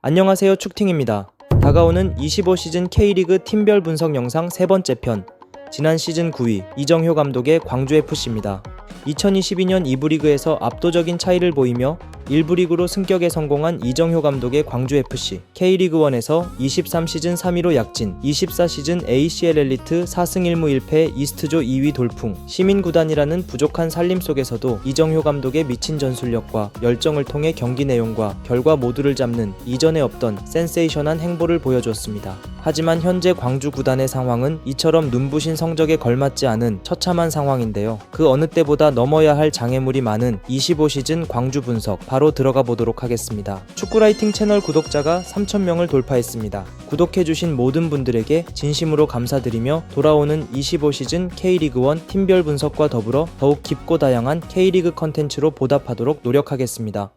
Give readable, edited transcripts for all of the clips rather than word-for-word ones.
안녕하세요, 축팅입니다. 다가오는 25시즌 K리그 팀별 분석 영상 세 번째 편. 지난 시즌 9위 이정효 감독의 광주FC입니다. 2022년 2부 리그에서 압도적인 차이를 보이며 1부 리그로 승격에 성공한 이정효 감독의 광주FC, K리그1에서 23시즌 3위로 약진, 24시즌 ACL 엘리트 4승 1무 1패 이스트조 2위 돌풍, 시민구단이라는 부족한 살림 속에서도 이정효 감독의 미친 전술력과 열정을 통해 경기 내용과 결과 모두를 잡는 이전에 없던 센세이션한 행보를 보여줬습니다. 하지만 현재 광주 구단의 상황은 이처럼 눈부신 성적에 걸맞지 않은 처참한 상황인데요. 그 어느 때보다 넘어야 할 장애물이 많은 25시즌 광주 분석 바로 들어가 보도록 하겠습니다. 축구라이팅 채널 구독자가 3,000명을 돌파했습니다. 구독해주신 모든 분들에게 진심으로 감사드리며 돌아오는 25시즌 K리그1 팀별 분석과 더불어 더욱 깊고 다양한 K리그 컨텐츠로 보답하도록 노력하겠습니다.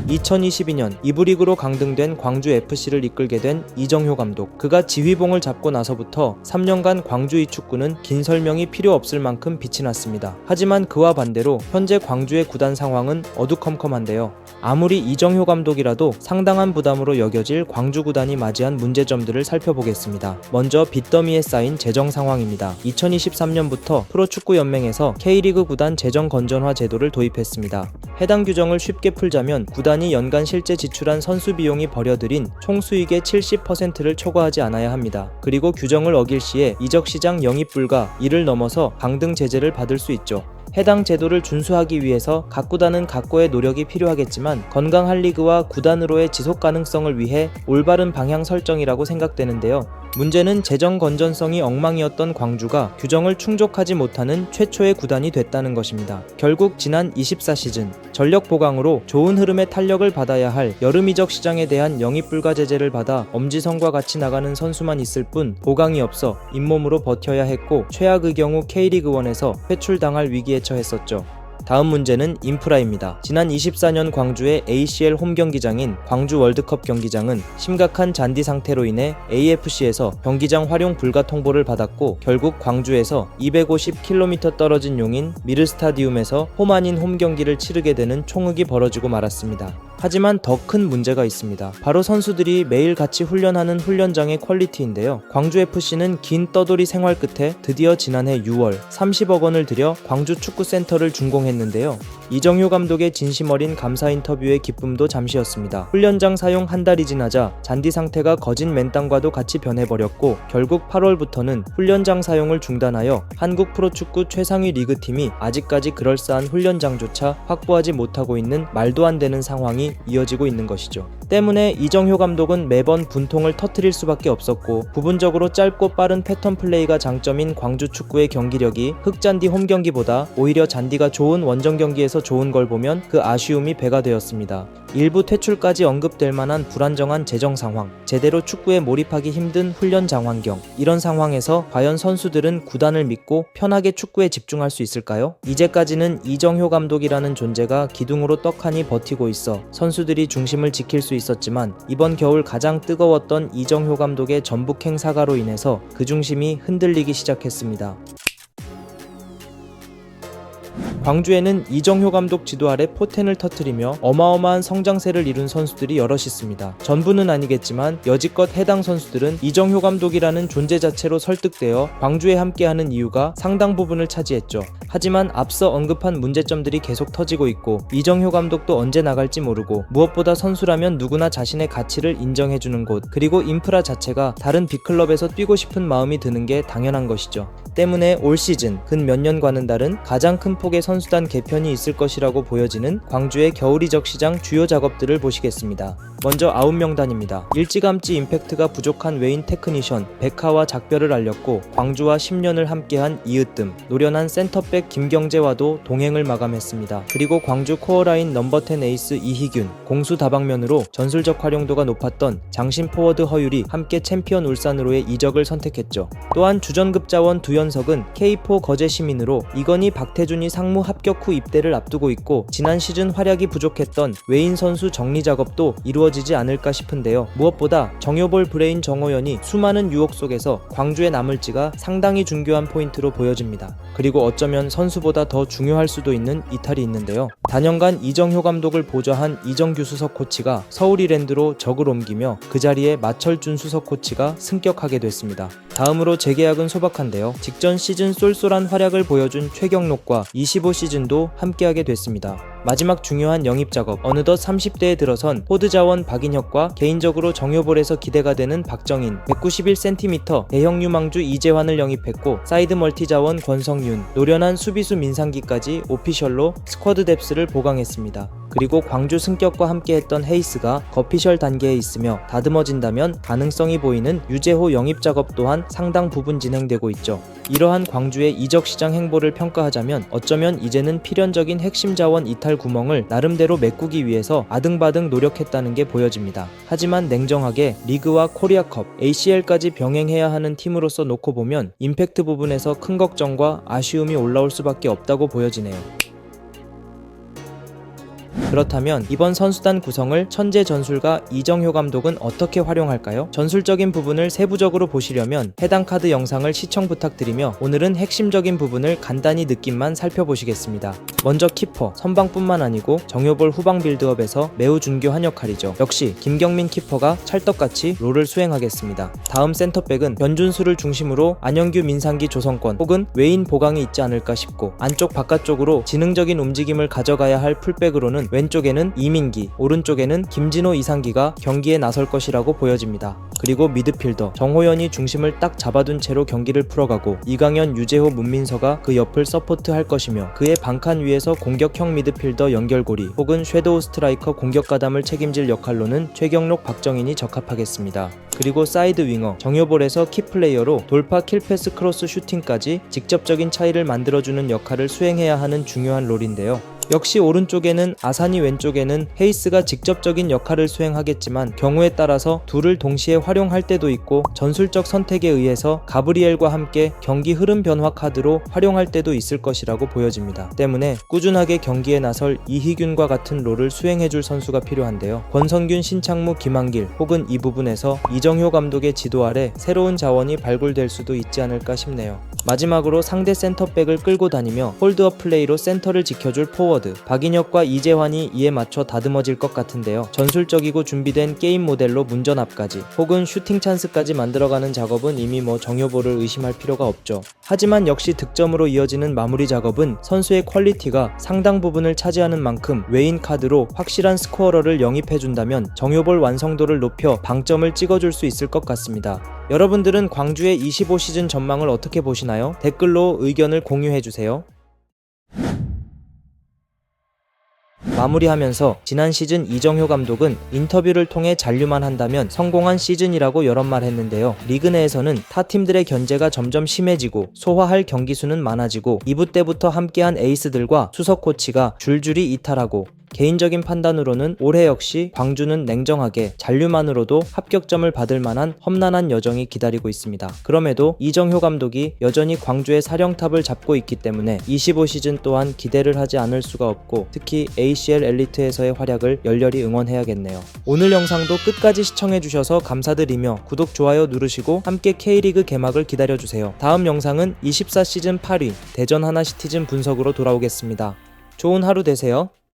2022년 2부 리그로 강등된 광주FC를 이끌게 된 이정효 감독. 그가 지휘봉을 잡고 나서부터 3년간 광주의 축구는 긴 설명이 필요 없을 만큼 빛이 났습니다. 하지만 그와 반대로 현재 광주의 구단 상황은 어두컴컴한데요. 아무리 이정효 감독이라도 상당한 부담으로 여겨질 광주 구단이 맞이한 문제점들을 살펴보겠습니다. 먼저 빚더미에 쌓인 재정 상황입니다. 2023년부터 프로축구연맹에서 K리그 구단 재정 건전화 제도를 도입했습니다. 해당 규정을 쉽게 풀자면 구단이 연간 실제 지출한 선수 비용이 벌여들인 총 수익의 70%를 초과하지 않아야 합니다. 그리고 규정을 어길 시에 이적 시장 영입 불가, 이를 넘어서 강등 제재를 받을 수 있죠. 해당 제도를 준수하기 위해서 각 구단은 각고의 노력이 필요하겠지만 건강한 리그와 구단으로의 지속 가능성을 위해 올바른 방향 설정이라고 생각되는데요. 문제는 재정 건전성이 엉망이었던 광주가 규정을 충족하지 못하는 최초의 구단이 됐다는 것입니다. 결국 지난 24시즌 전력 보강으로 좋은 흐름의 탄력을 받아야 할 여름 이적 시장에 대한 영입 불가 제재를 받아 엄지성과 같이 나가는 선수만 있을 뿐 보강이 없어 잇몸으로 버텨야 했고 최악의 경우 K리그1에서 회출당할 위기에 처했었죠. 다음 문제는 인프라입니다. 지난 24년 광주의 ACL 홈 경기장인 광주 월드컵 경기장은 심각한 잔디 상태로 인해 AFC에서 경기장 활용 불가 통보를 받았고 결국 광주에서 250km 떨어진 용인 미르스타디움에서 홈 아닌 홈 경기를 치르게 되는 총흙이 벌어지고 말았습니다. 하지만 더 큰 문제가 있습니다. 바로 선수들이 매일 같이 훈련하는 훈련장의 퀄리티인데요. 광주FC는 긴 떠돌이 생활 끝에 드디어 지난해 6월 30억 원을 들여 광주 축구센터를 준공했는데요. 이정효 감독의 진심 어린 감사 인터뷰의 기쁨도 잠시였습니다. 훈련장 사용 한 달이 지나자 잔디 상태가 거진 맨땅과도 같이 변해버렸고 결국 8월부터는 훈련장 사용을 중단하여 한국 프로축구 최상위 리그팀이 아직까지 그럴싸한 훈련장조차 확보하지 못하고 있는 말도 안 되는 상황이 이어지고 있는 것이죠. 때문에 이정효 감독은 매번 분통을 터뜨릴 수밖에 없었고 부분적으로 짧고 빠른 패턴 플레이가 장점인 광주 축구의 경기력이 흙잔디 홈 경기보다 오히려 잔디가 좋은 원정 경기에서 좋은 걸 보면 그 아쉬움이 배가 되었습니다. 일부 퇴출까지 언급될 만한 불안정한 재정 상황, 제대로 축구에 몰입하기 힘든 훈련장 환경, 이런 상황에서 과연 선수들은 구단을 믿고 편하게 축구에 집중할 수 있을까요? 이제까지는 이정효 감독이라는 존재가 기둥으로 떡하니 버티고 있어 선수들이 중심을 지킬 수 있었지만 이번 겨울 가장 뜨거웠던 이정효 감독의 전북 행사가로 인해서 그 중심이 흔들리기 시작했습니다. 광주에는 이정효 감독 지도 아래 포텐을 터뜨리며 어마어마한 성장세를 이룬 선수들이 여럿 있습니다. 전부는 아니겠지만 여지껏 해당 선수들은 이정효 감독이라는 존재 자체로 설득되어 광주에 함께하는 이유가 상당 부분을 차지했죠. 하지만 앞서 언급한 문제점들이 계속 터지고 있고 이정효 감독도 언제 나갈지 모르고 무엇보다 선수라면 누구나 자신의 가치를 인정해주는 곳, 그리고 인프라 자체가 다른 빅클럽에서 뛰고 싶은 마음이 드는 게 당연한 것이죠. 때문에 올 시즌 근 몇 년과는 다른 가장 큰 폭의 선수단 개편이 있을 것이라고 보여지는 광주의 겨울 이적 시장 주요 작업들을 보시겠습니다. 먼저 9명단입니다. 일찌감치 임팩트가 부족한 외인 테크니션 백하와 작별을 알렸고 광주와 10년을 함께한 이으뜸, 노련한 센터백 김경재와도 동행을 마감했습니다. 그리고 광주 코어라인 넘버10 에이스 이희균, 공수 다방면으로 전술적 활용도가 높았던 장신 포워드 허율이 함께 챔피언 울산으로의 이적을 선택했죠. 또한 주전급 자원 두현 유연석은 K4 거제 시민으로 이건희 박태준이 상무 합격 후 입대를 앞두고 있고 지난 시즌 활약이 부족했던 외인 선수 정리 작업도 이루어지지 않을까 싶은데요. 무엇보다 정효볼 브레인 정호연이 수많은 유혹 속에서 광주에 남을지가 상당히 중요한 포인트로 보여집니다. 그리고 어쩌면 선수보다 더 중요할 수도 있는 이탈이 있는데요. 단연간 이정효 감독을 보좌한 이정규 수석 코치가 서울이랜드로 적을 옮기며 그 자리에 마철준 수석 코치가 승격하게 됐습니다. 다음으로 재계약은 소박한데요. 직전 시즌 쏠쏠한 활약을 보여준 최경록과 25시즌도 함께하게 됐습니다. 마지막 중요한 영입 작업. 어느덧 30대에 들어선 포드 자원 박인혁과 개인적으로 정효볼에서 기대가 되는 박정인, 191cm 대형 유망주 이재환을 영입했고 사이드 멀티 자원 권성윤, 노련한 수비수 민상기까지 오피셜로 스쿼드 뎁스를 보강했습니다. 그리고 광주 승격과 함께했던 헤이스가 거피셜 단계에 있으며 다듬어진다면 가능성이 보이는 유재호 영입 작업 또한 상당 부분 진행되고 있죠. 이러한 광주의 이적 시장 행보를 평가하자면 어쩌면 이제는 필연적인 핵심 자원 이탈 구멍을 나름대로 메꾸기 위해서 아등바등 노력했다는 게 보여집니다. 하지만 냉정하게 리그와 코리아컵, ACL까지 병행해야 하는 팀으로서 놓고 보면 임팩트 부분에서 큰 걱정과 아쉬움이 올라올 수밖에 없다고 보여지네요. 그렇다면 이번 선수단 구성을 천재 전술가 이정효 감독은 어떻게 활용할까요? 전술적인 부분을 세부적으로 보시려면 해당 카드 영상을 시청 부탁드리며 오늘은 핵심적인 부분을 간단히 느낌만 살펴보시겠습니다. 먼저 키퍼, 선방뿐만 아니고 정효볼 후방 빌드업에서 매우 중요한 역할이죠. 역시 김경민 키퍼가 찰떡같이 롤을 수행하겠습니다. 다음 센터백은 변준수를 중심으로 안영규, 민상기, 조성권 혹은 외인 보강이 있지 않을까 싶고 안쪽 바깥쪽으로 지능적인 움직임을 가져가야 할 풀백으로는 왼쪽에는 이민기, 오른쪽에는 김진호, 이상기가 경기에 나설 것이라고 보여집니다. 그리고 미드필더 정호연이 중심을 딱 잡아둔 채로 경기를 풀어가고 이강현, 유재호, 문민서가 그 옆을 서포트할 것이며 그의 반칸 위에서 공격형 미드필더 연결고리 혹은 섀도우 스트라이커 공격 가담을 책임질 역할로는 최경록, 박정인이 적합하겠습니다. 그리고 사이드 윙어 정효볼에서 키플레이어로 돌파, 킬패스, 크로스, 슈팅까지 직접적인 차이를 만들어주는 역할을 수행해야 하는 중요한 롤인데요. 역시 오른쪽에는 아산이, 왼쪽에는 헤이스가 직접적인 역할을 수행하겠지만 경우에 따라서 둘을 동시에 활용할 때도 있고 전술적 선택에 의해서 가브리엘과 함께 경기 흐름 변화 카드로 활용할 때도 있을 것이라고 보여집니다. 때문에 꾸준하게 경기에 나설 이희균과 같은 롤을 수행해줄 선수가 필요한데요. 권성균, 신창무, 김한길 혹은 이 부분에서 이정효 감독의 지도 아래 새로운 자원이 발굴될 수도 있지 않을까 싶네요. 마지막으로 상대 센터백을 끌고 다니며 홀드업 플레이로 센터를 지켜줄 포워드 박인혁과 이재환이 이에 맞춰 다듬어질 것 같은데요. 전술적이고 준비된 게임 모델로 문전 앞까지 혹은 슈팅 찬스까지 만들어가는 작업은 이미 정효볼을 의심할 필요가 없죠. 하지만 역시 득점으로 이어지는 마무리 작업은 선수의 퀄리티가 상당 부분을 차지하는 만큼 외인 카드로 확실한 스코어러를 영입해준다면 정효볼 완성도를 높여 방점을 찍어줄 수 있을 것 같습니다. 여러분들은 광주의 25시즌 전망을 어떻게 보시나요? 댓글로 의견을 공유해주세요. 마무리하면서 지난 시즌 이정효 감독은 인터뷰를 통해 잔류만 한다면 성공한 시즌이라고 여러 말 했는데요. 리그 내에서는 타 팀들의 견제가 점점 심해지고 소화할 경기 수는 많아지고 2부 때부터 함께한 에이스들과 수석 코치가 줄줄이 이탈하고 개인적인 판단으로는 올해 역시 광주는 냉정하게 잔류만으로도 합격점을 받을 만한 험난한 여정이 기다리고 있습니다. 그럼에도 이정효 감독이 여전히 광주의 사령탑을 잡고 있기 때문에 25시즌 또한 기대를 하지 않을 수가 없고 특히 ACL 엘리트에서의 활약을 열렬히 응원해야겠네요. 오늘 영상도 끝까지 시청해주셔서 감사드리며 구독, 좋아요 누르시고 함께 K리그 개막을 기다려주세요. 다음 영상은 24시즌 8위 대전 하나시티즌 분석으로 돌아오겠습니다. 좋은 하루 되세요.